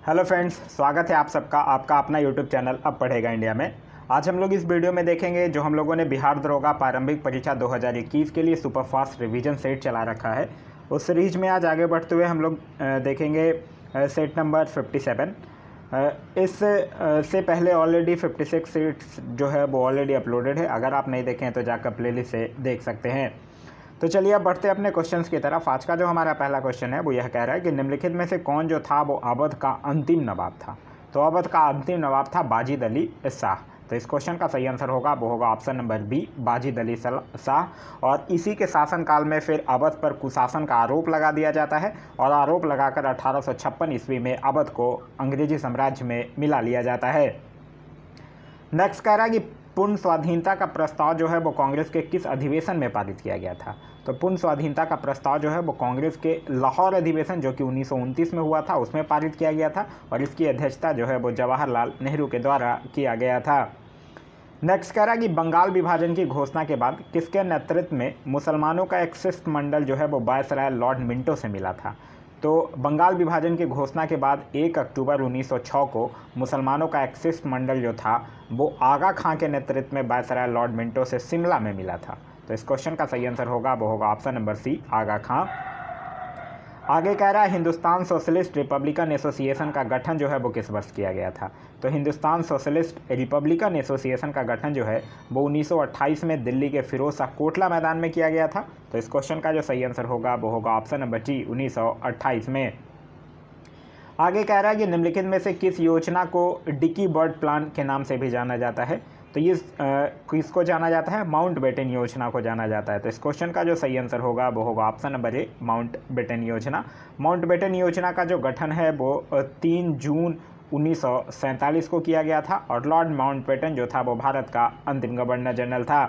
Hello friends, स्वागत है आप सबका आपका अपना यूट्यूब चैनल अब पढ़ेगा इंडिया में। आज हम लोग इस वीडियो में देखेंगे जो हम लोगों ने बिहार दरोगा प्रारंभिक परीक्षा 2021 के लिए सुपरफास्ट रिवीजन सेट चला रखा है। उस सीरीज में आज आगे बढ़ते हुए हम लोग देखेंगे सेट नंबर 57। इस से पहले ऑलरेडी 56 सेट्स जो है वो ऑलरेडी अपलोडेड है। अगर आप नहीं देखें तो जाकर प्लेलिस्ट से देख सकते हैं। तो चलिए अब बढ़ते हैं अपने क्वेश्चंस की तरफ। आज का जो हमारा पहला क्वेश्चन है वो यह कह रहा है कि निम्नलिखित में से कौन जो था वो अवध का अंतिम नवाब था। तो अवध का अंतिम नवाब था बाजिद अली शाह। तो इस क्वेश्चन का सही आंसर होगा वो होगा option number B, Wajid Ali Shah. और इसी के शासनकाल में फिर अवध पर कुशासन का आरोप लगा दिया जाता है और आरोप लगाकर 1856 ईस्वी में अवध को अंग्रेजी साम्राज्य में मिला लिया जाता है। नेक्स्ट कह रहा है कि पूर्ण स्वाधीनता का प्रस्ताव जो है वो कांग्रेस के किस अधिवेशन में पारित किया गया था। तो पूर्ण स्वाधीनता का प्रस्ताव जो है वो कांग्रेस के लाहौर अधिवेशन जो कि 1929 में हुआ था उसमें पारित किया गया था और इसकी अध्यक्षता जो है वो जवाहरलाल नेहरू के द्वारा किया गया था। नेक्स्ट कह रहा है कि बंगाल विभाजन की घोषणा के बाद किसके नेतृत्व में मुसलमानों का एक शिष्टमंडल जो है वो वायसराय लॉर्ड मिंटो से मिला था। तो बंगाल विभाजन की घोषणा के बाद 1 अक्टूबर 1906 को मुसलमानों का एक शिष्टमंडल जो था वो आगा खां के नेतृत्व में वायसराय लॉर्ड मिंटो से शिमला में मिला था। तो इस क्वेश्चन का सही आंसर होगा वो होगा ऑप्शन नंबर सी, आगा खां। आगे कह रहा है हिंदुस्तान सोशलिस्ट रिपब्लिकन एसोसिएशन का गठन जो है वो किस वर्ष किया गया था। तो हिंदुस्तान सोशलिस्ट रिपब्लिकन एसोसिएशन का गठन जो है वो 1928 में दिल्ली के फिरोज शाह कोटला मैदान में किया गया था। तो इस क्वेश्चन का जो सही आंसर होगा वो होगा ऑप्शन नंबर डी, 1928 में। आगे कह रहा है कि निम्नलिखित में से किस योजना को डिकी बर्ड प्लान के नाम से भी जाना जाता है। तो ये किसको जाना जाता है, माउंट बेटन योजना को जाना जाता है। तो इस क्वेश्चन का जो सही आंसर होगा वो होगा option number A, Mountbatten योजना। माउंट बेटन योजना का जो गठन है वो 3 जून 1947 को किया गया था और लॉर्ड माउंट बेटन जो था वो भारत का अंतिम गवर्नर जनरल था।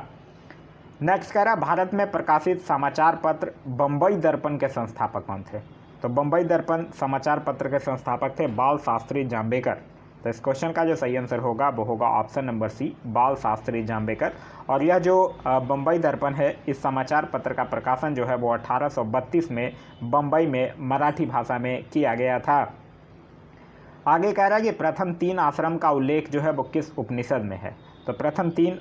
नेक्स्ट कह रहा भारत में प्रकाशित समाचार पत्र बम्बई दर्पण के संस्थापक कौन थे। तो बम्बई दर्पण समाचार पत्र के संस्थापक थे बाल शास्त्री जाम्बेकर। तो इस क्वेश्चन का जो सही आंसर होगा वो होगा ऑप्शन नंबर सी, बाल शास्त्री जाम्बेकर। और यह जो बम्बई दर्पण है इस समाचार पत्र का प्रकाशन जो है वो 1832 में बम्बई में मराठी भाषा में किया गया था। आगे कह रहा है कि प्रथम 3 आश्रम का उल्लेख जो है वो किस उपनिषद में है। तो प्रथम 3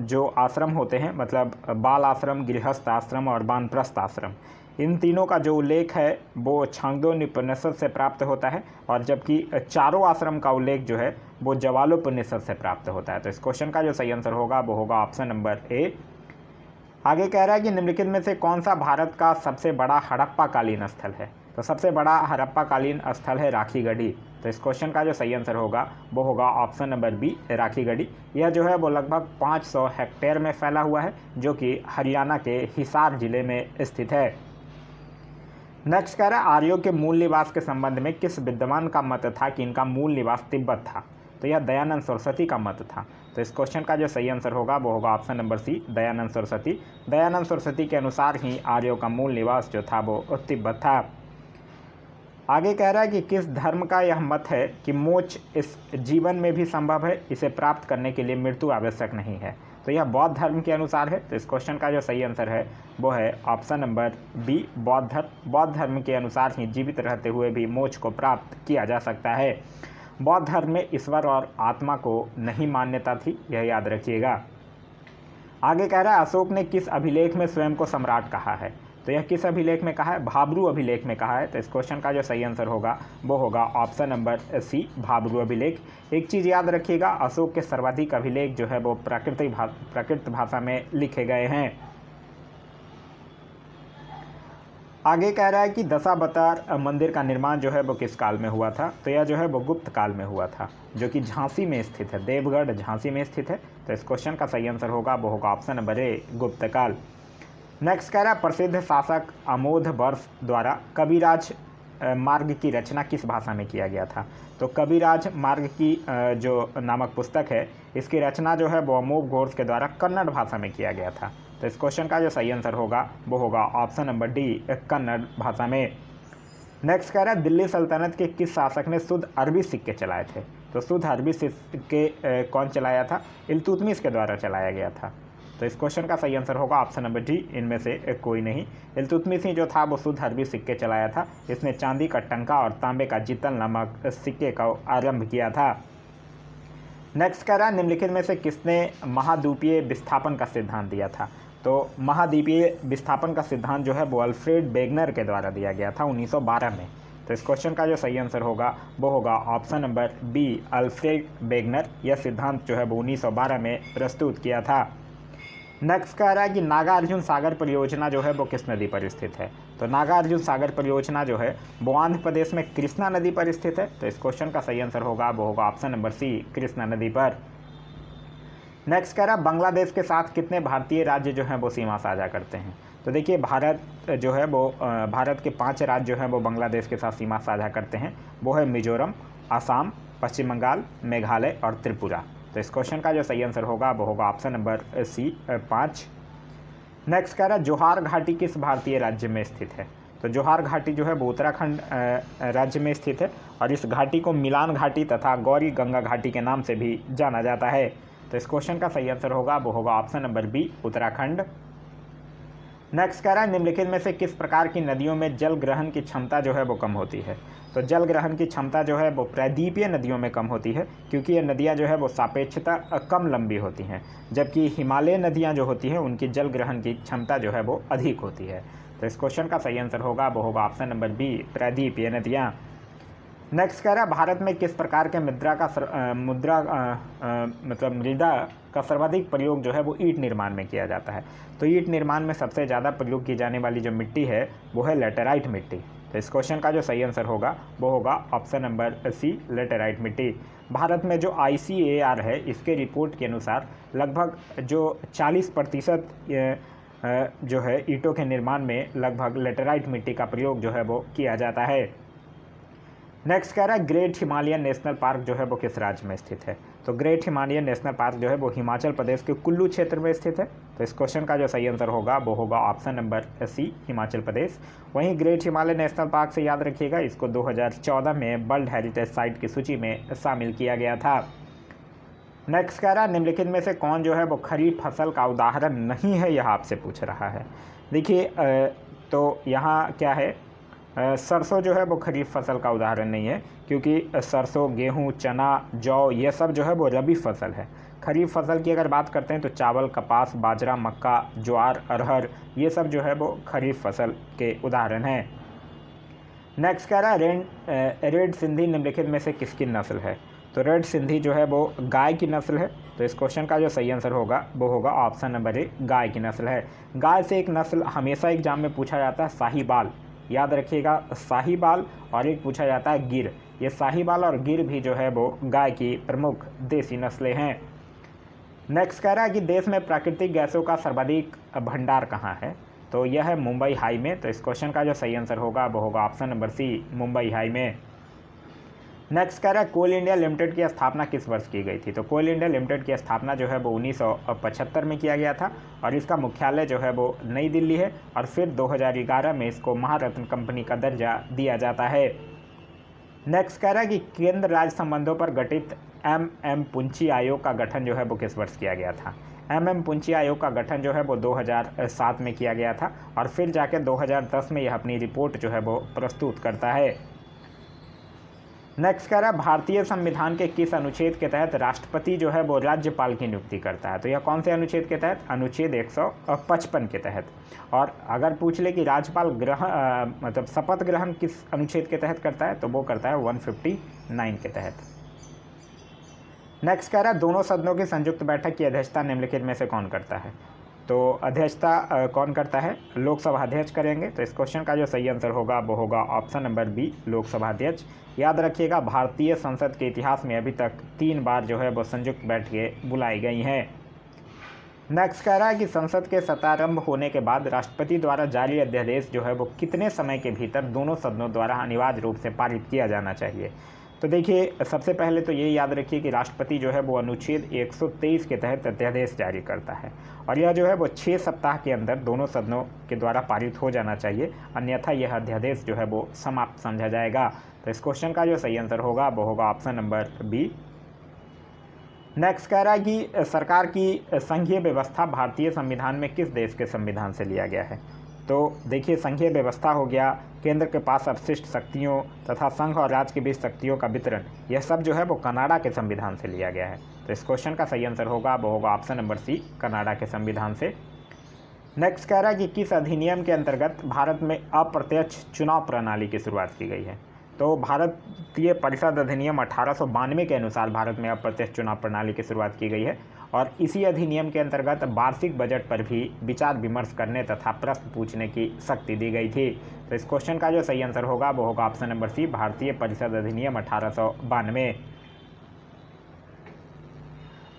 जो आश्रम होते हैं मतलब बाल आश्रम, गृहस्थ आश्रम और वानप्रस्थ आश्रम, इन तीनों का जो उल्लेख है वो छांदोग्योपनिषद से प्राप्त होता है और जबकि चारों आश्रम का उल्लेख जो है वो ज्वालोपनिषद से प्राप्त होता है। तो इस क्वेश्चन का जो सही आंसर होगा वो होगा ऑप्शन नंबर ए। आगे कह रहा है कि निम्नलिखित में से कौन सा भारत का सबसे बड़ा हड़प्पा कालीन स्थल है। तो सबसे बड़ा हड़प्पा कालीन स्थल है राखीगढ़ी। तो इस क्वेश्चन का जो सही आंसर होगा वो होगा ऑप्शन नंबर बी, राखीगढ़ी। यह जो है वो लगभग 500 हेक्टेयर में फैला हुआ है जो कि हरियाणा के हिसार जिले में स्थित है। नेक्स्ट कह रहा है आर्यों के मूल निवास के संबंध में किस विद्वान का मत था कि इनका मूल निवास तिब्बत था। तो यह दयानंद सरस्वती का मत था। तो इस क्वेश्चन का जो सही आंसर होगा वो होगा option number C, Dayanand Saraswati. Dayanand Saraswati के अनुसार ही आर्यों का मूल निवास जो था वो तिब्बत था। आगे कह रहा है कि किस धर्म का यह मत है कि मोक्ष इस जीवन में भी संभव है, इसे प्राप्त करने के लिए मृत्यु आवश्यक नहीं है। तो यह बौद्ध धर्म के अनुसार है। तो इस क्वेश्चन का जो सही आंसर है वो है ऑप्शन नंबर बी, बौद्ध धर्म। बौद्ध धर्म के अनुसार ही जीवित रहते हुए भी मोक्ष को प्राप्त किया जा सकता है। बौद्ध धर्म में ईश्वर और आत्मा को नहीं मान्यता थी, यह याद रखिएगा। आगे कह रहा है अशोक ने किस अभिलेख में स्वयं को सम्राट कहा है। तो यह किस अभिलेख में कहा है, भाब्रू अभिलेख में कहा है। तो इस क्वेश्चन का जो सही आंसर होगा वो होगा ऑप्शन नंबर सी, भाब्रू अभिलेख। एक चीज़ याद रखिएगा, अशोक के सर्वाधिक अभिलेख जो है वो प्राकृत भाषा में लिखे गए हैं। आगे कह रहा है कि दशावतार मंदिर का निर्माण जो है वो किस काल में हुआ था। तो यह जो है वो गुप्त काल में हुआ था जो कि झांसी में स्थित है, देवगढ़ झांसी में स्थित है। तो इस क्वेश्चन का सही आंसर होगा वो होगा ऑप्शन नंबर ए, गुप्त काल। नेक्स्ट कह रहा है प्रसिद्ध शासक अमोध वर्ष द्वारा कविराज मार्ग की रचना किस भाषा में किया गया था। तो कविराज मार्ग की जो नामक पुस्तक है इसकी रचना जो है वो अमोघ घोष के द्वारा कन्नड़ भाषा में किया गया था। तो इस क्वेश्चन का जो सही आंसर होगा वो होगा ऑप्शन नंबर डी, कन्नड़ भाषा में। नेक्स्ट कह रहा है दिल्ली सल्तनत के किस शासक ने शुद्ध अरबी सिक्के चलाए थे। तो शुद्ध अरबी सिक्के कौन चलाया था, इल्तुतमिश के द्वारा चलाया गया था। तो इस क्वेश्चन का सही आंसर होगा ऑप्शन नंबर डी, इनमें से कोई नहीं। इल्तुतमिश ही जो था वो शुद्ध अरबी सिक्के चलाया था। इसने चांदी का टंका और तांबे का जितल नामक सिक्के का आरंभ किया था। नेक्स्ट कह रहा है निम्नलिखित में से किसने महाद्वीपीय विस्थापन का सिद्धांत दिया था। तो महाद्वीपीय विस्थापन का सिद्धांत जो है वो अल्फ्रेड वेगनर के द्वारा दिया गया था 1912 में। तो इस क्वेश्चन का जो सही आंसर होगा वो होगा option number B, Alfred Wegener. यह सिद्धांत जो है वो 1912 में प्रस्तुत किया था। नेक्स्ट कह रहा है कि नागार्जुन सागर परियोजना जो है वो किस नदी पर स्थित है। तो नागार्जुन सागर परियोजना जो है वो आंध्र प्रदेश में कृष्णा नदी पर स्थित है। तो इस क्वेश्चन का सही आंसर होगा वो होगा ऑप्शन नंबर सी, कृष्णा नदी पर। नेक्स्ट कह रहा है बांग्लादेश के साथ कितने भारतीय राज्य जो हैं वो सीमा साझा करते हैं। तो देखिए भारत जो है वो भारत के 5 राज्य जो हैं वो बांग्लादेश के साथ सीमा साझा करते हैं। वो है मिजोरम, असम, पश्चिम बंगाल, मेघालय और त्रिपुरा। तो इस क्वेश्चन का जो सही आंसर होगा वो होगा ऑप्शन नंबर सी, 5। नेक्स्ट कह रहा है जोहार घाटी किस भारतीय राज्य में स्थित है। तो जोहार घाटी जो है वो उत्तराखंड राज्य में स्थित है और इस घाटी को मिलान घाटी तथा गौरी गंगा घाटी के नाम से भी जाना जाता है। तो इस क्वेश्चन का सही आंसर होगा वो होगा option number B, Uttarakhand. Next कह रहा है निम्नलिखित में से किस प्रकार की नदियों में जल ग्रहण की क्षमता जो है वो कम होती है। तो जल ग्रहण की क्षमता जो है वो प्रायद्वीपीय नदियों में कम होती है, क्योंकि ये नदियाँ जो है वो सापेक्षता कम लंबी होती हैं, जबकि हिमालय नदियाँ जो होती हैं उनकी जल ग्रहण की क्षमता जो है वो अधिक होती है। तो इस क्वेश्चन का सही आंसर होगा वो होगा ऑप्शन नंबर बी, प्रायद्वीपीय नदियाँ। नेक्स्ट कह रहा है भारत में किस प्रकार के मृदा का सर्वाधिक प्रयोग जो है वो ईंट निर्माण में किया जाता है। तो ईंट निर्माण में सबसे ज़्यादा प्रयोग की जाने वाली जो मिट्टी है वो है लेटेराइट मिट्टी। तो इस क्वेश्चन का जो सही आंसर होगा वो होगा ऑप्शन नंबर सी, लेटेराइट मिट्टी। भारत में जो ICAR है इसके रिपोर्ट के अनुसार लगभग जो 40% जो है ईंटों के निर्माण में लगभग लेटेराइट मिट्टी का प्रयोग जो है वो किया जाता है। नेक्स्ट कह रहा है ग्रेट हिमालयन नेशनल पार्क जो है वो किस राज्य में स्थित है। तो ग्रेट हिमालयन नेशनल पार्क जो है वो हिमाचल प्रदेश के कुल्लू क्षेत्र में स्थित है। तो इस क्वेश्चन का जो सही आंसर होगा वो होगा ऑप्शन नंबर सी, हिमाचल प्रदेश। वहीं ग्रेट हिमालयन नेशनल पार्क से याद रखिएगा इसको 2014 में वर्ल्ड हेरिटेज साइट की सूची में शामिल किया गया था। नेक्स्ट कह रहा है निम्नलिखित में से कौन जो है वो खरीफ फसल का उदाहरण नहीं है, यह आपसे पूछ रहा है। देखिए तो यहाँ क्या है, सरसों जो है वो खरीफ फसल का उदाहरण नहीं है, क्योंकि सरसों, गेहूं, चना, जौ ये सब जो है वो रबी फसल है। खरीफ फसल की अगर बात करते हैं तो चावल, कपास, बाजरा, मक्का, ज्वार, अरहर ये सब जो है वो खरीफ फसल के उदाहरण हैं। नेक्स्ट कह रहा है रेड सिंधी निम्नलिखित में से किसकी नस्ल है। तो रेड सिंधी जो है वो गाय की नस्ल है। तो इस क्वेश्चन का जो सही आंसर होगा वो होगा ऑप्शन नंबर ए, गाय की नस्ल है। गाय से एक नस्ल हमेशा एग्जाम में पूछा जाता है, साहीवाल। याद रखिएगा, साहीवाल, और एक पूछा जाता है गिर। ये साहीवाल और गिर भी जो है वो गाय की प्रमुख देसी नस्लें हैं। नेक्स्ट कह रहा है कि देश में प्राकृतिक गैसों का सर्वाधिक भंडार कहाँ है। तो यह है मुंबई हाई में। तो इस क्वेश्चन का जो सही आंसर होगा वो होगा option number C, Mumbai High में। नेक्स्ट कह रहा है कोल इंडिया लिमिटेड की स्थापना किस वर्ष की गई थी। तो कोल इंडिया लिमिटेड की स्थापना जो है वो 1975 में किया गया था और इसका मुख्यालय जो है वो नई दिल्ली है और फिर 2011 में इसको महारत्न कंपनी का दर्जा दिया जाता है। नेक्स्ट कह रहा है कि केंद्र राज्य संबंधों पर गठित MM पुंची आयोग का गठन जो है वो किस वर्ष किया गया था। MM पुंची आयोग का गठन जो है वो 2007 में किया गया था और फिर जाके 2010 में यह अपनी रिपोर्ट जो है वो प्रस्तुत करता है। नेक्स्ट कह रहा है भारतीय संविधान के किस अनुच्छेद के तहत राष्ट्रपति जो है वो राज्यपाल की नियुक्ति करता है। तो यह कौन से अनुच्छेद के तहत, अनुच्छेद 155 के तहत। और अगर पूछ ले कि राज्यपाल मतलब शपथ ग्रहण किस अनुच्छेद के तहत करता है, तो वो करता है 159 के तहत। नेक्स्ट कह रहा है दोनों सदनों की संयुक्त बैठक की अध्यक्षता निम्नलिखित में से कौन करता है। तो अध्यक्षता कौन करता है, लोकसभा अध्यक्ष करेंगे। तो इस क्वेश्चन का जो सही आंसर होगा वो होगा ऑप्शन नंबर बी, लोकसभा अध्यक्ष। याद रखिएगा भारतीय संसद के इतिहास में अभी तक 3 बार जो है वो संयुक्त बैठकें बुलाई गई हैं। नेक्स्ट कह रहा है कि संसद के सत्रारंभ होने के बाद राष्ट्रपति द्वारा जारी अध्यादेश जो है वो कितने समय के भीतर दोनों सदनों द्वारा अनिवार्य रूप से पारित किया जाना चाहिए। तो देखिए सबसे पहले तो ये याद रखिए कि राष्ट्रपति जो है वो अनुच्छेद 123 के तहत अध्यादेश जारी करता है और यह जो है वो 6 सप्ताह के अंदर दोनों सदनों के द्वारा पारित हो जाना चाहिए, अन्यथा यह अध्यादेश जो है वो समाप्त समझा जाएगा। तो इस क्वेश्चन का जो सही आंसर होगा वो होगा ऑप्शन नंबर बी। नेक्स्ट कह रहा है कि सरकार की संघीय व्यवस्था भारतीय संविधान में किस देश के संविधान से लिया गया है। तो देखिए, संघीय व्यवस्था हो गया, केंद्र के पास अपशिष्ट शक्तियों तथा संघ और राज्य के बीच शक्तियों का वितरण, यह सब जो है वो कनाडा के संविधान से लिया गया है। तो इस क्वेश्चन का सही आंसर होगा वो होगा ऑप्शन नंबर सी, कनाडा के संविधान से। नेक्स्ट कह रहा है कि किस अधिनियम के अंतर्गत भारत में अप्रत्यक्ष चुनाव प्रणाली की शुरुआत की गई है। तो भारतीय परिषद अधिनियम 1892 के अनुसार भारत में अप्रत्यक्ष चुनाव प्रणाली की शुरुआत की गई है और इसी अधिनियम के अंतर्गत वार्षिक बजट पर भी विचार विमर्श करने तथा प्रश्न पूछने की शक्ति दी गई थी। तो इस क्वेश्चन का जो सही आंसर होगा वो होगा ऑप्शन नंबर सी, भारतीय परिषद अधिनियम 1892।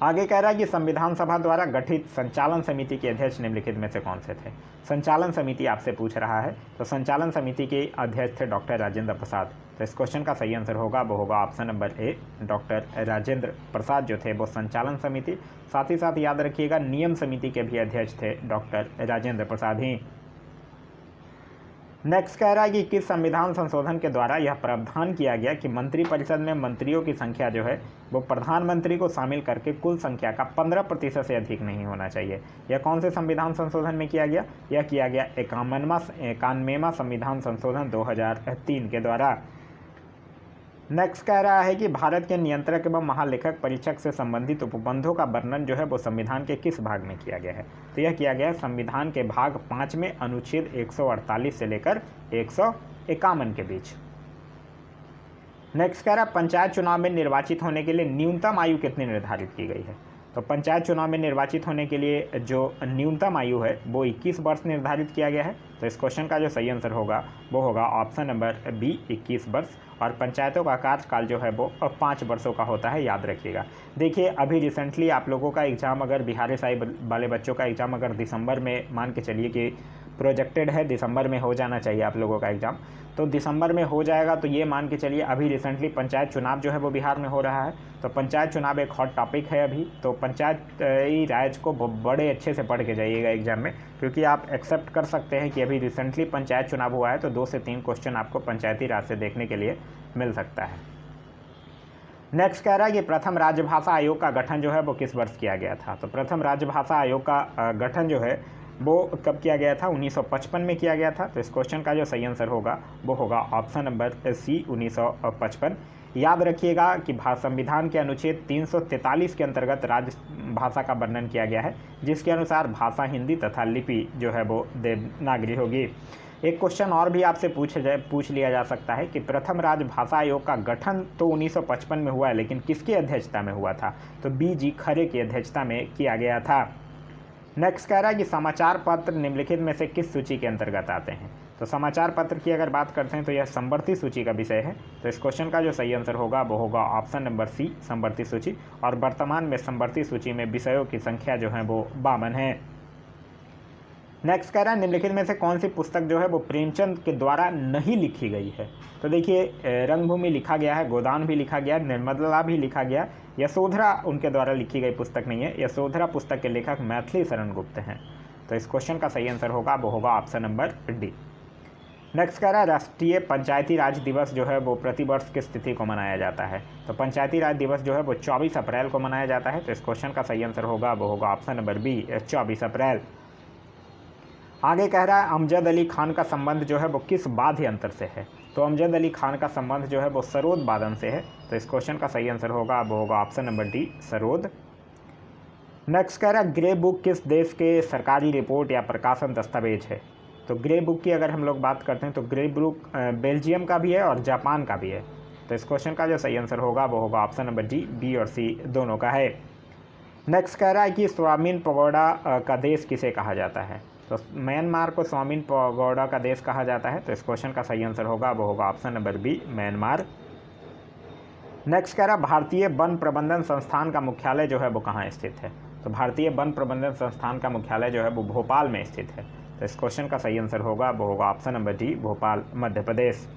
आगे कह रहा है कि संविधान सभा द्वारा गठित संचालन समिति के अध्यक्ष निम्नलिखित में से कौन से थे। संचालन समिति आपसे पूछ रहा है, तो संचालन समिति के अध्यक्ष थे डॉक्टर राजेंद्र प्रसाद। तो इस क्वेश्चन का सही आंसर होगा वो होगा option number A, doctor Rajendra Prasad जो थे वो संचालन समिति। साथ ही साथ याद रखिएगा नियम समिति के भी अध्यक्ष थे डॉक्टर राजेंद्र प्रसाद ही। नेक्स्ट कह रहा है कि किस संविधान संशोधन के द्वारा यह प्रावधान किया गया कि मंत्रिपरिषद में मंत्रियों की संख्या जो है वो प्रधानमंत्री को शामिल करके कुल संख्या का 15% से अधिक नहीं होना चाहिए। यह कौन से संविधान संशोधन में किया गया? यह किया गया 91वां संविधान संशोधन 2003 के द्वारा। नेक्स्ट कह रहा है कि भारत के नियंत्रक एवं महालेखक परीक्षक से संबंधित उपबंधों का वर्णन जो है वो संविधान के किस भाग में किया गया है। तो यह किया गया है संविधान के भाग 5 में अनुच्छेद 148 से लेकर 151 के बीच। नेक्स्ट कह रहा है पंचायत चुनाव में निर्वाचित होने के लिए न्यूनतम आयु कितनी निर्धारित की गई है। तो पंचायत चुनाव में निर्वाचित होने के लिए जो न्यूनतम आयु है वो 21 वर्ष निर्धारित किया गया है। तो इस क्वेश्चन का जो सही आंसर होगा वो होगा ऑप्शन नंबर बी, 21 वर्ष। और पंचायतों का कार्यकाल जो है वो 5 वर्षों का होता है, याद रखिएगा। देखिए, अभी रिसेंटली आप लोगों का एग्ज़ाम, अगर बिहार साहिब वाले बच्चों का एग्ज़ाम अगर दिसंबर में मान के चलिए कि प्रोजेक्टेड है, दिसंबर में हो जाना चाहिए आप लोगों का एग्ज़ाम, तो दिसंबर में हो जाएगा। तो ये मान के चलिए अभी रिसेंटली पंचायत चुनाव जो है वो बिहार में हो रहा है। तो पंचायत चुनाव एक हॉट टॉपिक है अभी। तो पंचायत राज को बड़े अच्छे से पढ़ के जाइएगा एग्जाम में, क्योंकि आप एक्सेप्ट कर सकते हैं कि अभी रिसेंटली पंचायत चुनाव हुआ है। तो 2 से 3 क्वेश्चन आपको पंचायती राज से देखने के लिए मिल सकता है। नेक्स्ट कह रहा है कि प्रथम राजभाषा आयोग का गठन जो है वो किस वर्ष किया गया था। तो प्रथम राजभाषा आयोग का गठन जो है वो कब किया गया था? 1955 में किया गया था। तो इस क्वेश्चन का जो सही आंसर होगा वो होगा ऑप्शन नंबर सी, 1955। याद रखिएगा कि संविधान के अनुच्छेद 343 के अंतर्गत राजभाषा का वर्णन किया गया है, जिसके अनुसार भाषा हिंदी तथा लिपि जो है वो देवनागरी होगी। एक क्वेश्चन और भी आपसे पूछ लिया जा सकता है कि प्रथम राजभाषा आयोग का गठन तो 1955 में हुआ है, लेकिन किसकी अध्यक्षता में हुआ था? तो बी.जी. खरे की अध्यक्षता में किया गया था। नेक्स्ट कह रहा है कि समाचार पत्र निम्नलिखित में से किस सूची के अंतर्गत आते हैं। तो समाचार पत्र की अगर बात करते हैं तो यह समवर्ती सूची का विषय है। तो इस क्वेश्चन का जो सही आंसर होगा वो होगा ऑप्शन नंबर सी, समवर्ती सूची। और वर्तमान में समवर्ती सूची में विषयों की संख्या जो है वो 52 है। नेक्स्ट कह रहा है निम्नलिखित में से कौन सी पुस्तक जो है वो प्रेमचंद के द्वारा नहीं लिखी गई है। तो देखिए, रंगभूमि लिखा गया है, गोदान भी लिखा गया है, निर्मला भी लिखा गया, यशोधरा उनके द्वारा लिखी गई पुस्तक नहीं है। यशोधरा पुस्तक के लेखक मैथिली शरण गुप्त हैं। तो इस क्वेश्चन का सही आंसर होगा वो होगा ऑप्शन नंबर डी। नेक्स्ट कह रहा है राष्ट्रीय पंचायती राज दिवस जो है वो प्रतिवर्ष किस तिथि को मनाया जाता है। तो पंचायती राज दिवस जो है वो 24 अप्रैल को मनाया जाता है। तो इस क्वेश्चन का सही आंसर होगा वो होगा ऑप्शन नंबर बी, 24 अप्रैल। आगे कह रहा है अमजद अली खान का संबंध जो है वो किस वाद्य यंत्र से है। तो अमजद अली खान का संबंध जो है वो सरोद वादन से है। तो इस क्वेश्चन का सही आंसर होगा वो होगा option number D, sarod. Next कह रहा है ग्रे बुक किस देश के सरकारी रिपोर्ट या प्रकाशन दस्तावेज है। तो ग्रे बुक की अगर हम लोग बात करते हैं तो ग्रे बुक बेल्जियम का भी है और जापान का भी है। तो इस क्वेश्चन का जो सही आंसर होगा वो होगा ऑप्शन नंबर डी, बी और सी दोनों का है। नेक्स्ट कह रहा है कि स्वामीन पगोडा का देश किसे कहा जाता है। तो म्यांमार को स्वामीन पगोडा का देश कहा जाता है। तो इस क्वेश्चन का सही आंसर होगा वो होगा option number B, Myanmar. Next कह रहा भारतीय वन प्रबंधन संस्थान का मुख्यालय जो है वो कहाँ स्थित है। तो भारतीय वन प्रबंधन संस्थान का मुख्यालय जो है वो भोपाल में स्थित है। तो इस क्वेश्चन का सही आंसर होगा वो होगा option number D, Bhopal, Madhya Pradesh.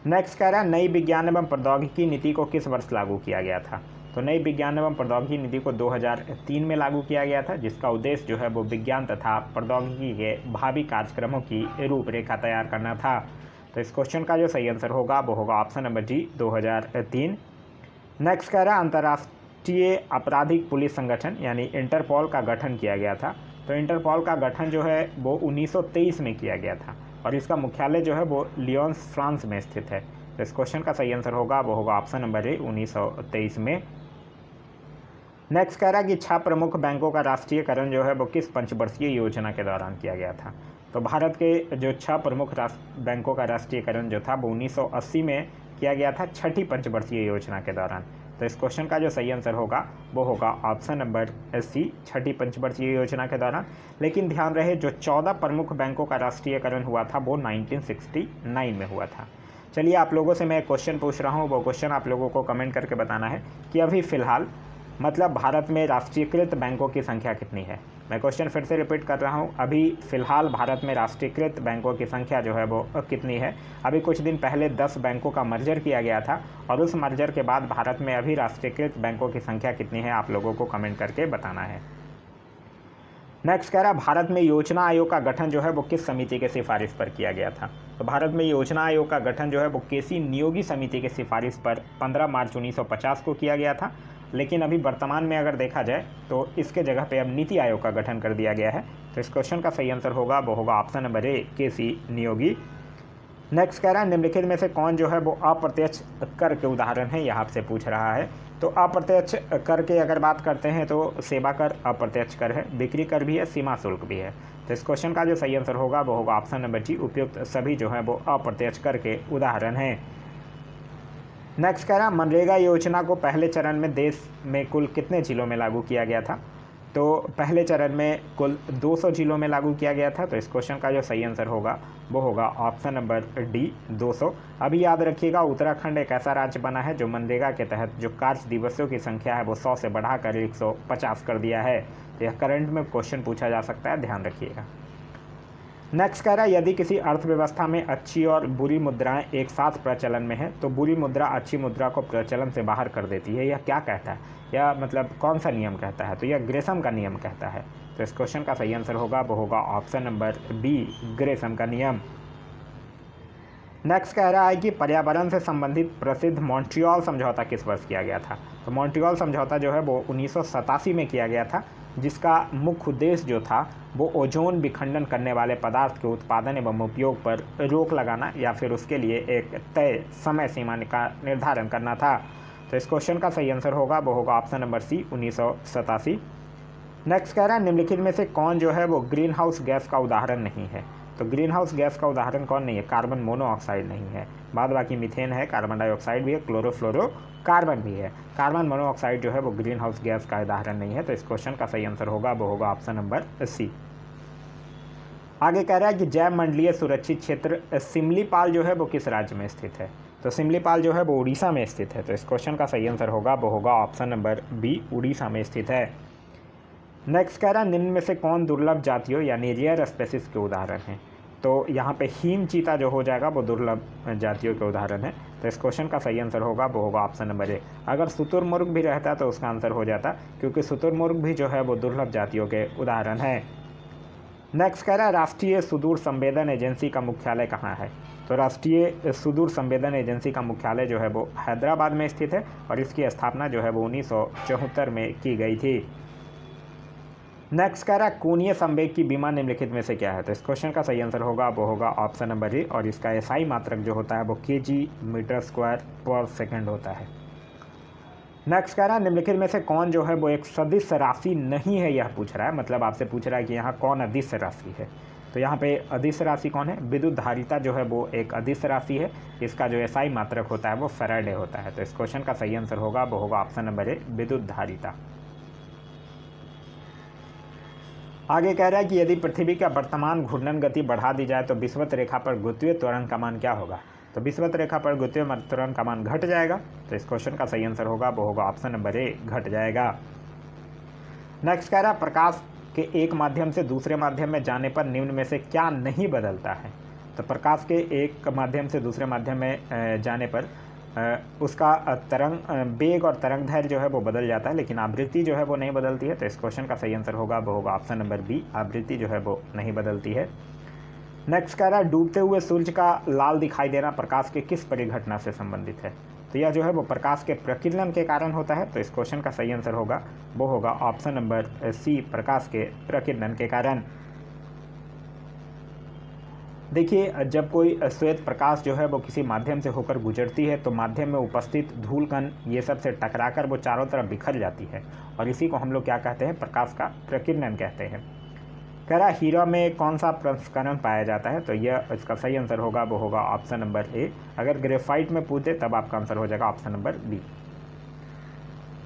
Next कह रहा है नई विज्ञान एवं प्रौद्योगिकी नीति को किस वर्ष लागू किया गया था। तो नई विज्ञान एवं प्रौद्योगिकी नीति को 2003 में लागू किया गया था, जिसका उद्देश्य जो है वो विज्ञान तथा प्रौद्योगिकी के भावी कार्यक्रमों की रूपरेखा तैयार करना था। तो इस क्वेश्चन का जो सही आंसर होगा वो होगा ऑप्शन नंबर डी, 2003। नेक्स्ट कह रहा है राष्ट्रीय आपराधिक पुलिस संगठन यानी इंटरपोल का गठन किया गया था। तो इंटरपोल का गठन जो है वो 1923 में किया गया था और इसका मुख्यालय जो है वो लियोन्स फ्रांस में स्थित है। तो इस क्वेश्चन का सही आंसर होगा वो होगा ऑप्शन नंबर ए 1923 में। नेक्स्ट कह रहा है कि 6 प्रमुख बैंकों का राष्ट्रीयकरण जो है वो किस पंचवर्षीय योजना के दौरान किया गया था। तो भारत के जो 6 प्रमुख बैंकों का राष्ट्रीयकरण जो था वो 1980 में किया गया था, 6ठी पंचवर्षीय योजना के दौरान। तो इस क्वेश्चन का जो सही आंसर होगा वो होगा ऑप्शन नंबर सी, 6ठी पंचवर्षीय योजना के दौरान। लेकिन ध्यान रहे जो 14 प्रमुख बैंकों का राष्ट्रीयकरण हुआ था वो 1969 में हुआ था। चलिए आप लोगों से मैं क्वेश्चन पूछ रहा हूँ, वो क्वेश्चन आप लोगों को कमेंट करके बताना है कि अभी फ़िलहाल मतलब भारत में राष्ट्रीयकृत बैंकों की संख्या कितनी है। मैं क्वेश्चन फिर से रिपीट कर रहा हूँ, अभी फ़िलहाल भारत में राष्ट्रीयकृत बैंकों की संख्या जो है वो कितनी है। अभी कुछ दिन पहले 10 बैंकों का मर्जर किया गया था और उस मर्जर के बाद भारत में अभी राष्ट्रीयकृत बैंकों की संख्या कितनी है, आप लोगों को कमेंट करके बताना है। नेक्स्ट कह रहा है भारत में योजना आयोग का गठन जो है वो किस समिति के सिफारिश पर किया गया था। तो भारत में योजना आयोग का गठन जो है वो केसी नियोगी समिति के सिफारिश पर 15 मार्च 1950 को किया गया था। लेकिन अभी वर्तमान में अगर देखा जाए तो इसके जगह पे अब नीति आयोग का गठन कर दिया गया है। तो इस क्वेश्चन का सही आंसर होगा वो होगा option number A, KC Neogy. Next कह रहा है निम्नलिखित में से कौन जो है वो अप्रत्यक्ष कर के उदाहरण है, यहाँ से पूछ रहा है। तो अप्रत्यक्ष कर के अगर बात करते हैं तो सेवा कर अप्रत्यक्ष कर है, बिक्री कर भी है, सीमा शुल्क भी है। तो इस क्वेश्चन का जो सही आंसर होगा वो होगा ऑप्शन नंबर जी, उपयुक्त सभी जो है वो अप्रत्यक्ष कर के उदाहरण हैं। नेक्स्ट कह रहा मनरेगा योजना को पहले चरण में देश में कुल कितने जिलों में लागू किया गया था। तो पहले चरण में कुल 200 जिलों में लागू किया गया था। तो इस क्वेश्चन का जो सही आंसर होगा वो होगा ऑप्शन नंबर डी, 200। अभी याद रखिएगा उत्तराखंड एक ऐसा राज्य बना है जो मनरेगा के तहत जो कार्य दिवसों की संख्या है वो 100 से बढ़ाकर 150 कर दिया है। तो यह करंट में क्वेश्चन पूछा जा सकता है, ध्यान रखिएगा। नेक्स्ट कह रहा है यदि किसी अर्थव्यवस्था में अच्छी और बुरी मुद्राएं एक साथ प्रचलन में है तो बुरी मुद्रा अच्छी मुद्रा को प्रचलन से बाहर कर देती है। यह क्या कहता है, यह मतलब कौन सा नियम कहता है। तो यह ग्रेसम का नियम कहता है। तो इस क्वेश्चन का सही आंसर होगा वो होगा ऑप्शन नंबर बी, ग्रेसम का नियम। नेक्स्ट कह रहा है कि पर्यावरण से संबंधित प्रसिद्ध मॉन्ट्रियल समझौता किस वर्ष किया गया था। तो मॉन्ट्रियल समझौता जो है वो 1987 में किया गया था, जिसका मुख्य उद्देश्य जो था वो ओजोन विखंडन करने वाले पदार्थ के उत्पादन एवं उपयोग पर रोक लगाना या फिर उसके लिए एक तय समय सीमा का निर्धारण करना था। तो इस क्वेश्चन का सही आंसर होगा वो होगा ऑप्शन नंबर सी, 1987। नेक्स्ट कह रहा है निम्नलिखित में से कौन जो है वो ग्रीन हाउस गैस का उदाहरण नहीं है। तो ग्रीन हाउस गैस का उदाहरण कौन नहीं है, कार्बन मोनोऑक्साइड नहीं है, बाद बाकी मीथेन है, कार्बन डाइऑक्साइड भी है, क्लोरोफ्लोरोकार्बन भी है। कार्बन मोनोऑक्साइड जो है वो ग्रीन हाउस गैस का उदाहरण नहीं है। तो इस क्वेश्चन का सही आंसर होगा वो होगा ऑप्शन नंबर सी। आगे कह रहा है कि जैव मंडलीय सुरक्षित क्षेत्र सिमलीपाल जो है वो किस राज्य में स्थित है। तो सिमलीपाल जो है वो उड़ीसा में स्थित है। तो इस क्वेश्चन का सही आंसर होगा वो होगा ऑप्शन नंबर बी, उड़ीसा में स्थित है। नेक्स्ट कह रहा है निम्न में से कौन दुर्लभ जातियों यानी रेयर स्पेसिस के उदाहरण हैं। तो यहाँ पे हिम चीता जो हो जाएगा वो दुर्लभ जातियों के उदाहरण है। तो इस क्वेश्चन का सही आंसर होगा वो होगा ऑप्शन नंबर ए। अगर शुतुरमुर्ग भी रहता तो उसका आंसर हो जाता, क्योंकि शुतुरमुर्ग भी जो है वो दुर्लभ जातियों के उदाहरण है। नेक्स्ट कह रहा है राष्ट्रीय सुदूर संवेदन एजेंसी का मुख्यालय कहाँ है। तो राष्ट्रीय सुदूर संवेदन एजेंसी का मुख्यालय जो है वो हैदराबाद में स्थित है और इसकी स्थापना जो है वो 1974 में की गई थी। नेक्स्ट कह रहा है कोणीय संवेग की बीमा निम्नलिखित में से क्या है। तो इस क्वेश्चन का सही आंसर होगा वो होगा ऑप्शन नंबर ए और इसका एसआई मात्रक जो होता है वो kg मीटर स्क्वायर पर सेकंड होता है। नेक्स्ट कह रहा है निम्नलिखित में से कौन जो है वो एक सदिश राशि नहीं है, यह पूछ रहा है, मतलब आपसे पूछ रहा है कि यहाँ कौन अदिश राशि है। तो यहाँ पे अदिश राशि कौन है, विद्युत धारिता जो है वो एक अदिश राशि है, इसका जो एसआई मात्रक होता है वो फैराडे होता है। तो इस क्वेश्चन का सही आंसर होगा वो होगा ऑप्शन नंबर ए, विद्युत धारिता। आगे कह रहा है कि यदि पृथ्वी का वर्तमान घूर्णन गति बढ़ा दी जाए तो विषुवत रेखा पर गुरुत्वीय त्वरण का मान क्या होगा। तो विषुवत रेखा पर गुरुत्वीय त्वरण का मान घट जाएगा। तो इस क्वेश्चन का सही आंसर होगा वो होगा ऑप्शन नंबर ए, घट जाएगा। नेक्स्ट कह रहा है प्रकाश के एक माध्यम से दूसरे माध्यम में जाने पर निम्न में से क्या नहीं बदलता है। तो प्रकाश के एक माध्यम से दूसरे माध्यम में जाने पर उसका तरंग वेग और तरंग दैर्घ्य जो है वो बदल जाता है, लेकिन आवृत्ति जो है वो नहीं बदलती है। तो इस क्वेश्चन का सही आंसर होगा वो होगा ऑप्शन नंबर बी, आवृत्ति जो है वो नहीं बदलती है। नेक्स्ट कह रहा है डूबते हुए सूर्य का लाल दिखाई देना प्रकाश के किस परिघटना से संबंधित है। तो यह जो है वो प्रकाश के प्रकीर्णन के कारण होता है। तो इस क्वेश्चन का सही आंसर होगा वो होगा ऑप्शन नंबर सी, प्रकाश के प्रकीर्णन के कारण। देखिए, जब कोई श्वेत प्रकाश जो है वो किसी माध्यम से होकर गुजरती है तो माध्यम में उपस्थित धूल कण ये सब से टकराकर वो चारों तरफ बिखर जाती है, और इसी को हम लोग क्या कहते हैं, प्रकाश का प्रकीर्णन कहते हैं। कह रहा हीरा में कौन सा प्रसंस्करण पाया जाता है, तो यह इसका सही आंसर होगा वो होगा ऑप्शन नंबर ए। अगर ग्रेफाइट में पूछे तब आपका आंसर हो जाएगा ऑप्शन नंबर बी।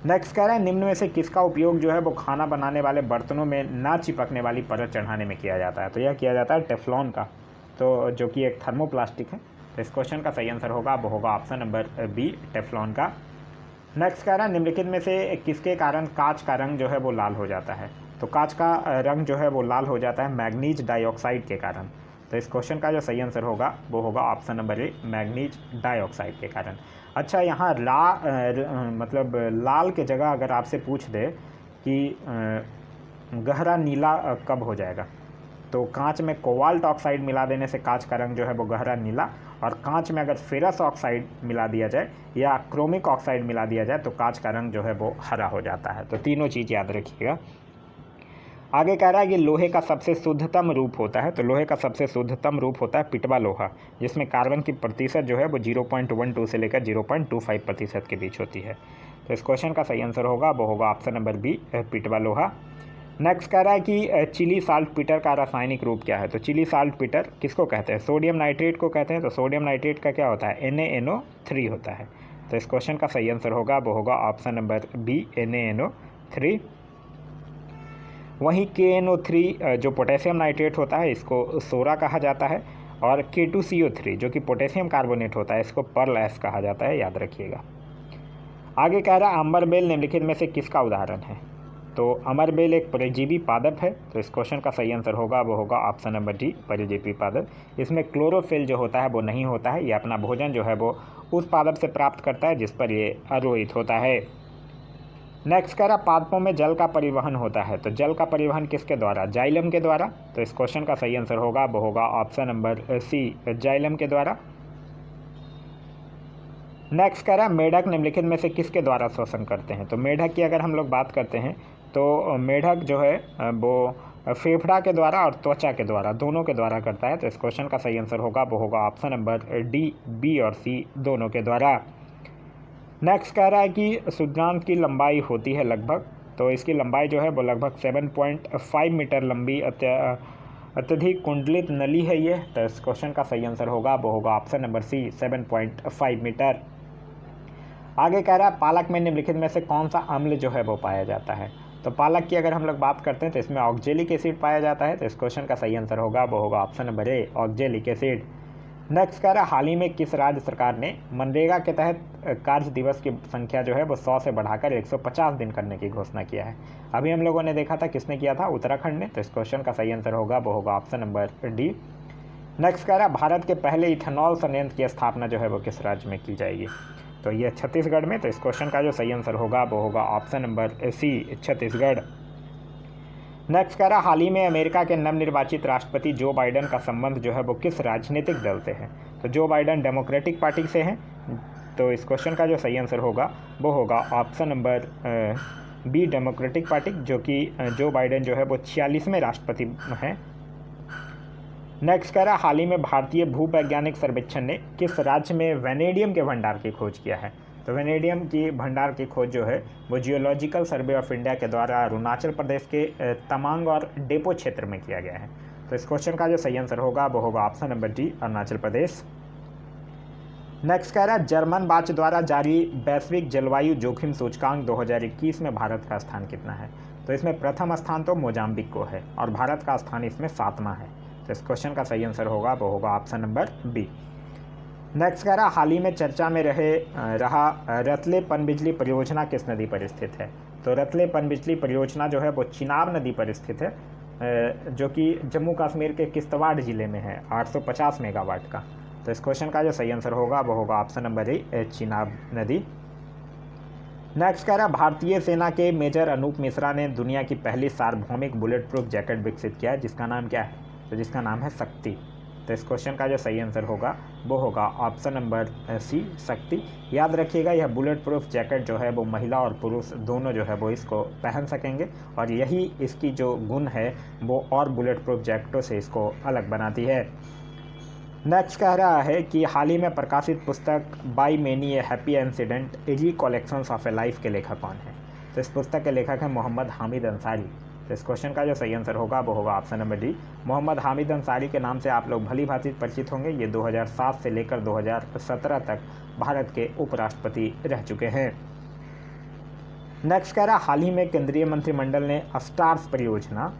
नेक्स्ट कह रहा है निम्न में से किसका उपयोग जो है वो खाना बनाने वाले बर्तनों में ना चिपकने वाली परत चढ़ाने में किया जाता है, तो यह किया जाता है टेफ्लॉन का, तो जो कि एक थर्मोप्लास्टिक है। तो इस क्वेश्चन का सही आंसर होगा वो होगा ऑप्शन नंबर बी, टेफ्लॉन का। नेक्स्ट कह रहा है निम्नलिखित में से किसके कारण कांच का रंग जो है वो लाल हो जाता है, तो कांच का रंग जो है वो लाल हो जाता है मैग्नीज डाइऑक्साइड के कारण। तो इस क्वेश्चन का जो सही आंसर होगा वो होगा ऑप्शन नंबर ए, मैग्नीज डाइऑक्साइड के कारण। अच्छा, यहाँ मतलब लाल के जगह अगर आपसे पूछ दे कि गहरा नीला कब हो जाएगा, तो कांच में कोबाल्ट ऑक्साइड मिला देने से कांच का रंग जो है वो गहरा नीला, और कांच में अगर फेरस ऑक्साइड मिला दिया जाए या क्रोमिक ऑक्साइड मिला दिया जाए तो कांच का रंग जो है वो हरा हो जाता है। तो तीनों चीज़ याद रखिएगा। आगे कह रहा है कि लोहे का सबसे शुद्धतम रूप होता है, तो लोहे का सबसे शुद्धतम रूप होता है पिटवा लोहा, जिसमें कार्बन की प्रतिशत जो है वो 0.12 से लेकर 0.25% के बीच होती है। तो इस क्वेश्चन का सही आंसर होगा वो होगा ऑप्शन नंबर बी, पिटवा लोहा। नेक्स्ट कह रहा है कि चिली साल्ट पीटर का रासायनिक रूप क्या है, तो चिली साल्ट पीटर किसको कहते हैं, सोडियम नाइट्रेट को कहते हैं। तो सोडियम नाइट्रेट का क्या होता है, NaNO3 होता है। तो इस क्वेश्चन का सही आंसर होगा वो होगा ऑप्शन नंबर बी, NaNO3। वहीं KNO3 जो पोटेशियम नाइट्रेट होता है इसको सोरा कहा जाता है, और K2CO3 जो कि पोटेशियम कार्बोनेट होता है इसको पर्ल ऐश कहा जाता है, याद रखिएगा। आगे कह रहा है अमरबेल निम्नलिखित में से किसका उदाहरण है, तो अमरबेल एक परजीवी पादप है। तो इस क्वेश्चन का सही आंसर होगा वो होगा ऑप्शन नंबर डी, परजीवी पादप। इसमें क्लोरोफिल जो होता है वो नहीं होता है, ये अपना भोजन जो है वो उस पादप से प्राप्त करता है जिस पर ये आरोहित होता है। नेक्स्ट कह रहा पादपों में जल का परिवहन होता है, तो जल का परिवहन किसके द्वारा, जाइलम के द्वारा। तो इस क्वेश्चन का सही आंसर होगा वो होगा ऑप्शन नंबर सी, जाइलम के द्वारा। नेक्स्ट कह रहा है मेढक निम्नलिखित में से किसके द्वारा श्वसन करते हैं, तो मेढक की अगर हम लोग बात करते हैं तो मेढक जो है वो फेफड़ा के द्वारा और त्वचा के द्वारा, दोनों के द्वारा करता है। तो इस क्वेश्चन का सही आंसर होगा वो होगा ऑप्शन नंबर डी, बी और सी दोनों के द्वारा। नेक्स्ट कह रहा है कि सूर्यास्त की लंबाई होती है लगभग, तो इसकी लंबाई जो है वो लगभग 7.5 मीटर लंबी अत्यधिक कुंडलित नली है ये। तो इस क्वेश्चन का सही आंसर होगा वो होगा ऑप्शन नंबर सी, 7.5 मीटर। आगे कह रहा है पालक में निम्नलिखित में से कौन सा अम्ल जो है वो पाया जाता है, तो पालक की अगर हम लोग बात करते हैं तो इसमें ऑक्जेलिक एसिड पाया जाता है। तो इस क्वेश्चन का सही आंसर होगा वो होगा ऑप्शन नंबर ए, ऑक्जेलिक एसिड। नेक्स्ट कह रहा है हाल ही में किस राज्य सरकार ने मनरेगा के तहत कार्य दिवस की संख्या जो है वो 100 से बढ़ाकर 150 दिन करने की घोषणा किया है। अभी हम लोगों ने देखा था किसने किया था, उत्तराखंड ने। तो इस क्वेश्चन का सही आंसर होगा वो होगा ऑप्शन नंबर डी। नेक्स्ट कह रहा है भारत के पहले इथेनॉल संयंत्र की स्थापना जो है वो किस राज्य में की जाएगी, तो ये छत्तीसगढ़ में। तो इस क्वेश्चन का जो सही आंसर होगा वो होगा option number C, Chhattisgarh. Next कह रहा हाल ही में अमेरिका के नवनिर्वाचित राष्ट्रपति जो बाइडन का संबंध जो है वो किस राजनीतिक दल से है, तो जो बाइडन डेमोक्रेटिक पार्टी से हैं। तो इस क्वेश्चन का जो सही आंसर होगा वो होगा option number B, democratic party, जो कि जो बाइडन जो है वो 46वें राष्ट्रपति हैं। नेक्स्ट कह रहा हाल ही में भारतीय भूवैज्ञानिक सर्वेक्षण ने किस राज्य में वेनेडियम के भंडार की खोज किया है, तो वेनेडियम की भंडार की खोज जो है वो जियोलॉजिकल सर्वे ऑफ इंडिया के द्वारा अरुणाचल प्रदेश के तमांग और डेपो क्षेत्र में किया गया है। तो इस क्वेश्चन का जो सही आंसर होगा वो होगा option number D, Arunachal Pradesh. Next कह रहा है जर्मन वाच द्वारा जारी वैश्विक जलवायु जोखिम सूचकांक 2021 में भारत का स्थान कितना है, तो इसमें प्रथम स्थान तो मोजाम्बिक को है और भारत का स्थान इसमें 7वां है। तो इस क्वेश्चन का सही आंसर होगा वो होगा ऑप्शन नंबर बी। नेक्स्ट कह रहा हाल ही में चर्चा में रहा रतले पनबिजली परियोजना किस नदी पर स्थित है, तो रतले पनबिजली परियोजना जो है वो चिनाब नदी पर स्थित है, जो कि जम्मू कश्मीर के किश्तवाड़ जिले में है, 850 मेगावाट का। तो इस क्वेश्चन का जो सही आंसर होगा वो होगा ऑप्शन नंबर ए, चिनाब नदी। नेक्स्ट कह रहा भारतीय सेना के मेजर अनूप मिश्रा ने दुनिया की पहली सार्वभौमिक बुलेट प्रूफ जैकेट विकसित किया है, जिसका नाम क्या है, तो जिसका नाम है शक्ति। तो इस क्वेश्चन का जो सही आंसर होगा वो होगा ऑप्शन नंबर सी, शक्ति। याद रखिएगा, यह बुलेट प्रूफ जैकेट जो है वो महिला और पुरुष दोनों जो है वो इसको पहन सकेंगे, और यही इसकी जो गुण है वो और बुलेट प्रूफ जैकेटों से इसको अलग बनाती है। नेक्स्ट कह रहा है कि हाल ही में प्रकाशित पुस्तक by many A happy incident recollections of A life के लेखक कौन है? तो इस पुस्तक के लेखक हैं मोहम्मद हामिद अंसारी। तो इस क्वेश्चन का जो सही आंसर होगा वो होगा option number D. Mohammad Hamid Ansari के नाम से आप लोग भली भांति परिचित होंगे। ये 2007 से लेकर 2017 तक भारत के उपराष्ट्रपति रह चुके हैं। नेक्स्ट कह रहा, हाल ही में केंद्रीय मंत्रिमंडल ने स्टार्स परियोजना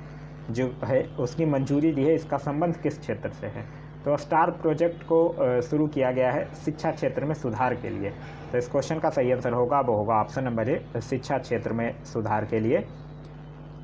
जो है उसकी मंजूरी दी है, इसका संबंध किस क्षेत्र से है? तो स्टार प्रोजेक्ट को शुरू किया गया है शिक्षा क्षेत्र में सुधार के लिए। तो इस क्वेश्चन का सही आंसर होगा वो होगा ऑप्शन नंबर ए, शिक्षा क्षेत्र में सुधार के लिए।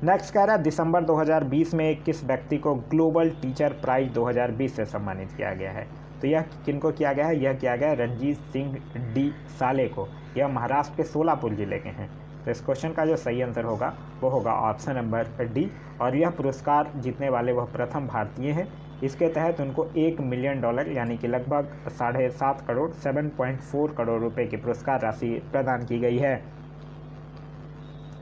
नेक्स्ट कह रहा है, दिसंबर 2020 में किस व्यक्ति को ग्लोबल टीचर प्राइज 2020 से सम्मानित किया गया है? तो यह किनको किया गया है? यह किया गया है रणजीत सिंह डी साले को। यह महाराष्ट्र के सोलापुर जिले के हैं। तो इस क्वेश्चन का जो सही आंसर होगा वो होगा ऑप्शन नंबर डी, और यह पुरस्कार जीतने वाले वह प्रथम भारतीय हैं। इसके तहत उनको $1 मिलियन यानी कि लगभग 7.5 करोड़ 7.4 करोड़ रुपए की पुरस्कार राशि प्रदान की गई है।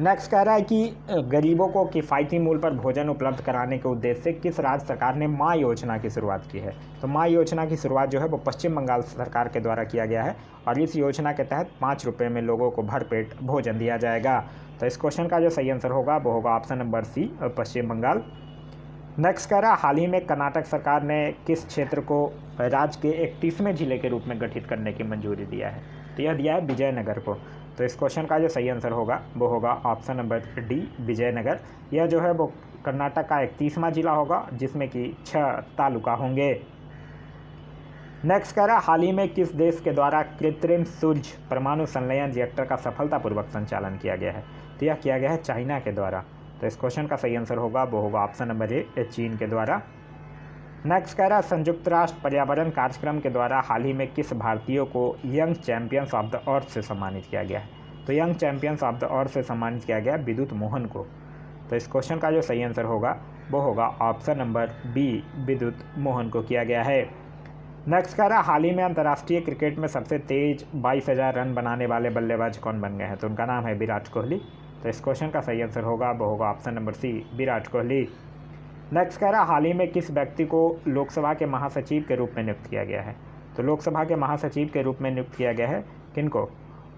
नेक्स्ट कह रहा है कि गरीबों को किफ़ायती मूल्य पर भोजन उपलब्ध कराने के उद्देश्य से किस राज्य सरकार ने माँ योजना की शुरुआत की है? तो माँ योजना की शुरुआत जो है वो पश्चिम बंगाल सरकार के द्वारा किया गया है, और इस योजना के तहत 5 रुपये में लोगों को भरपेट भोजन दिया जाएगा। तो इस क्वेश्चन का जो सही आंसर होगा वो होगा ऑप्शन नंबर सी, पश्चिम बंगाल। नेक्स्ट कह रहा, हाल ही में कर्नाटक सरकार ने किस क्षेत्र को राज्य के 31वें जिले के रूप में गठित करने की मंजूरी दिया है? तो यह दिया है विजयनगर को। तो इस क्वेश्चन का जो सही आंसर होगा वो होगा ऑप्शन नंबर डी, विजयनगर। यह जो है वो कर्नाटक का 31वां जिला होगा, जिसमें कि 6 तालुका होंगे। नेक्स्ट कह रहा, हाल ही में किस देश के द्वारा कृत्रिम सूर्य परमाणु संलयन रिएक्टर का सफलतापूर्वक संचालन किया गया है? तो यह किया गया है चाइना के द्वारा। तो इस क्वेश्चन का सही आंसर होगा वो होगा ऑप्शन नंबर ए, चीन के द्वारा। नेक्स्ट कह रहा, संयुक्त राष्ट्र पर्यावरण कार्यक्रम के द्वारा हाल ही में किस भारतीय को young champions of the earth से सम्मानित किया गया है? तो young champions of the earth से सम्मानित किया गया विद्युत मोहन को। तो इस क्वेश्चन का जो सही आंसर होगा वो होगा ऑप्शन नंबर बी, विद्युत मोहन को किया गया है। नेक्स्ट कह रहा, हाल ही में अंतर्राष्ट्रीय क्रिकेट में सबसे तेज 22,000 रन बनाने वाले बल्लेबाज कौन बन गए हैं? तो उनका नाम है विराट कोहली। तो इस क्वेश्चन का सही आंसर होगा वो होगा option number C, Virat Kohli. Next कह रहा, हाल ही में किस व्यक्ति को लोकसभा के महासचिव के रूप में नियुक्त किया गया है? तो लोकसभा के महासचिव के रूप में नियुक्त किया गया है किनको?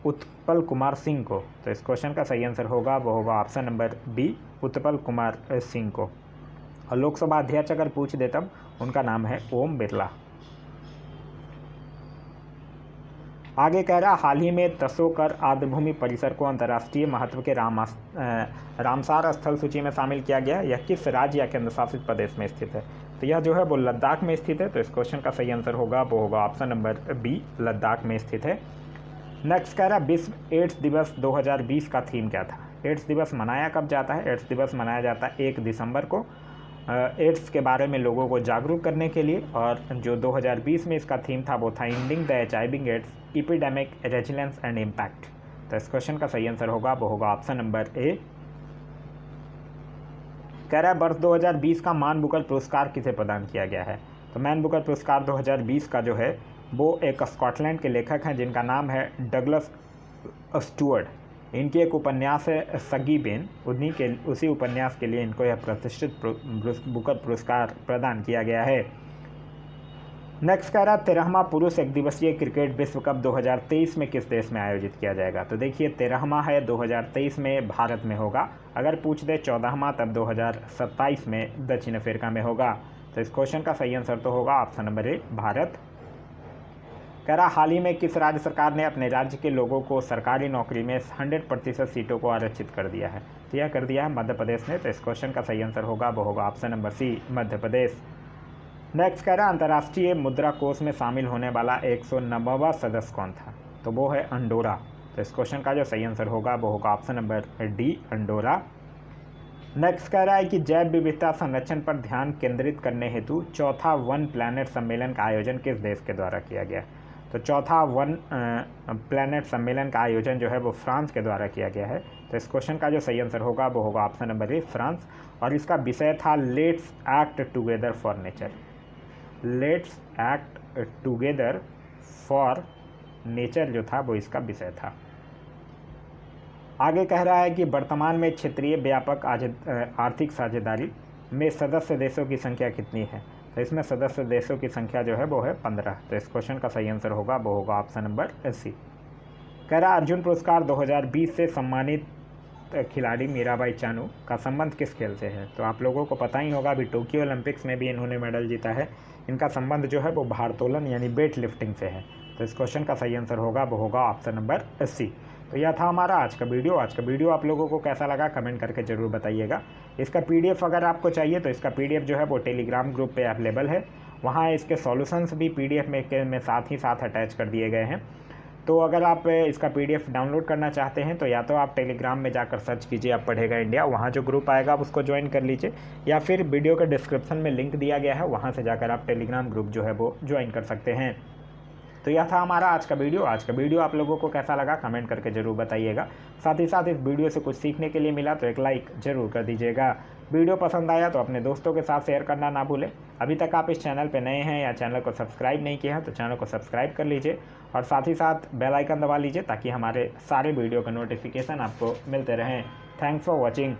उत्पल कुमार सिंह को। तो इस क्वेश्चन का सही आंसर होगा वो होगा option number B, Utpal Kumar Singh को। और लोकसभा अध्यक्ष अगर पूछ दे तब उनका नाम है ओम बिरला। आगे कह रहा, हाल ही में तसोकर आर्द्रभूमि परिसर को अंतर्राष्ट्रीय महत्व के रामसार स्थल सूची में शामिल किया गया। यह किस राज्य या केंद्र शासित प्रदेश में स्थित है? तो यह जो है वो लद्दाख में स्थित है। तो इस क्वेश्चन का सही आंसर होगा वो होगा ऑप्शन नंबर बी, लद्दाख में स्थित है। नेक्स्ट कह रहा, विश्व एड्स दिवस 2020 का थीम क्या था? एड्स दिवस मनाया कब जाता है? एड्स दिवस मनाया जाता है 1 दिसंबर को, एड्स के बारे में लोगों को जागरूक करने के लिए। और जो 2020 में इसका थीम था वो था ending the HIV AIDS epidemic resilience and impact. तो इस क्वेश्चन का सही आंसर होगा वो होगा ऑप्शन नंबर ए। कह रहा है, वर्ष 2020 का मान बुकर पुरस्कार किसे प्रदान किया गया है? तो मैन बुकर पुरस्कार 2020 का जो है वो एक स्कॉटलैंड के लेखक हैं जिनका नाम है डगलस स्टुअर्ट। इनकी एक उपन्यास है सगी बेन, उसी उपन्यास के लिए इनको यह प्रतिष्ठित बुकर पुरस्कार प्रदान किया गया है। नेक्स्ट कह रहा, 13वां पुरुष एक दिवसीय क्रिकेट विश्व कप 2023 में किस देश में आयोजित किया जाएगा? तो देखिए 13वां है 2023 में भारत में होगा। अगर पूछ दे 14वां तब 2027 में दक्षिण अफ्रीका में होगा। तो इस क्वेश्चन का सही आंसर तो होगा ऑप्शन नंबर ए, भारत। कह रहा, हाल ही में किस राज्य सरकार ने अपने राज्य के लोगों को सरकारी नौकरी में 100% सीटों को आरक्षित कर दिया है? तो यह कर दिया है मध्य प्रदेश ने। तो इस क्वेश्चन का सही आंसर होगा वो होगा ऑप्शन नंबर सी, मध्य प्रदेश। नेक्स्ट कह रहा, अंतर्राष्ट्रीय मुद्रा कोष में शामिल होने वाला 109वां सदस्य कौन था? तो वो है अंडोरा। तो इस क्वेश्चन का जो सही आंसर होगा वो होगा option number D, Andorra. Next कह रहा है कि जैव विविधता संरक्षण पर ध्यान केंद्रित करने हेतु चौथा वन प्लैनेट सम्मेलन का आयोजन किस देश के द्वारा किया गया? तो चौथा वन प्लैनेट सम्मेलन का आयोजन जो है वो फ्रांस के द्वारा किया गया है। तो इस क्वेश्चन का जो सही आंसर होगा वो होगा ऑप्शन नंबर ए, फ्रांस। और इसका विषय था let's act together for nature. Let's act together for nature जो था वो इसका विषय था। आगे कह रहा है कि वर्तमान में क्षेत्रीय व्यापक आर्थिक साझेदारी में सदस्य देशों की संख्या कितनी है। तो इसमें सदस्य देशों की संख्या जो है वो है 15। तो इस क्वेश्चन का सही आंसर होगा वो होगा ऑप्शन नंबर सी। कह रहा अर्जुन पुरस्कार 2020 से सम्मानित खिलाड़ी मीराबाई चानू का संबंध किस खेल से है। तो आप लोगों को पता ही होगा, अभी टोक्यो ओलंपिक्स में भी इन्होंने मेडल जीता है। इनका संबंध जो है वो भारोत्तोलन यानी वेट लिफ्टिंग से है। तो इस क्वेश्चन का सही आंसर होगा वो होगा ऑप्शन नंबर सी। तो यह था हमारा आज का वीडियो। आज का वीडियो आप लोगों को कैसा लगा कमेंट करके ज़रूर बताइएगा। इसका पीडीएफ अगर आपको चाहिए तो इसका पीडीएफ जो है वो टेलीग्राम ग्रुप पे अवेलेबल है। वहाँ इसके सॉल्यूशंस भी पीडीएफ में साथ ही साथ अटैच कर दिए गए हैं। तो अगर आप इसका पीडीएफ डाउनलोड करना चाहते हैं तो या तो आप टेलीग्राम में जाकर सर्च कीजिए अब पढ़ेगा इंडिया, वहाँ जो ग्रुप आएगा आप उसको ज्वाइन कर लीजिए, या फिर वीडियो के डिस्क्रिप्शन में लिंक दिया गया है, वहाँ से जाकर आप टेलीग्राम ग्रुप जो है वो ज्वाइन कर सकते हैं। तो यह था हमारा आज का वीडियो। आज का वीडियो आप लोगों को कैसा लगा कमेंट करके ज़रूर बताइएगा। साथ ही साथ इस वीडियो से कुछ सीखने के लिए मिला तो एक लाइक ज़रूर कर दीजिएगा। वीडियो पसंद आया तो अपने दोस्तों के साथ शेयर करना ना भूलें। अभी तक आप इस चैनल पर नए हैं या चैनल को सब्सक्राइब नहीं किया है तो चैनल को सब्सक्राइब कर लीजिए और साथ ही साथ बेल आइकन दबा लीजिए ताकि हमारे सारे वीडियो का नोटिफिकेशन आपको मिलते रहें। Thanks for watching.